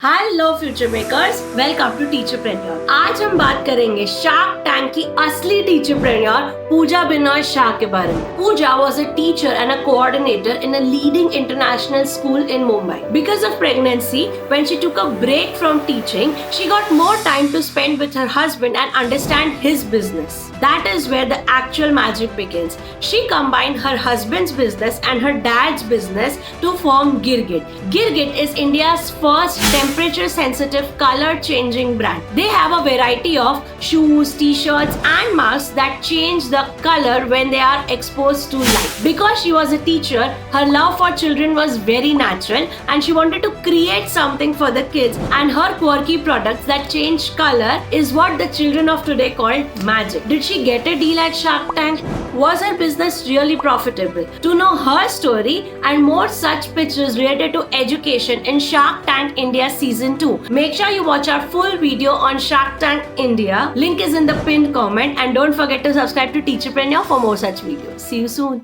Hello future makers, welcome to teacherpreneur. आज हम बात करेंगे शार्क टैंक की असली टीचरप्रेन्योर पूजा बिनोय शाह के बारे में। पूजा was a teacher and a coordinator in a leading international school in Mumbai. Because of pregnancy, when she took a break from teaching, she got more time to spend with her husband and understand his business. That is where the actual magic begins. She combined her husband's business and her dad's business to form Girgit. Girgit is India's first temperature sensitive color changing brand. They have a variety of shoes, t-shirts and masks that change the color when they are exposed to light. Because she was a teacher, her love for children was very natural and she wanted to create something for the kids, and her quirky products that change color is what the children of today call magic. Did she get a deal at Shark Tank? Was her business really profitable? To know her story and more such pitches related to education in Shark Tank India Season 2, make sure you watch our full video on Shark Tank India. Link is in the pinned comment, and don't forget to subscribe to TeacherPreneur for more such videos. See you soon.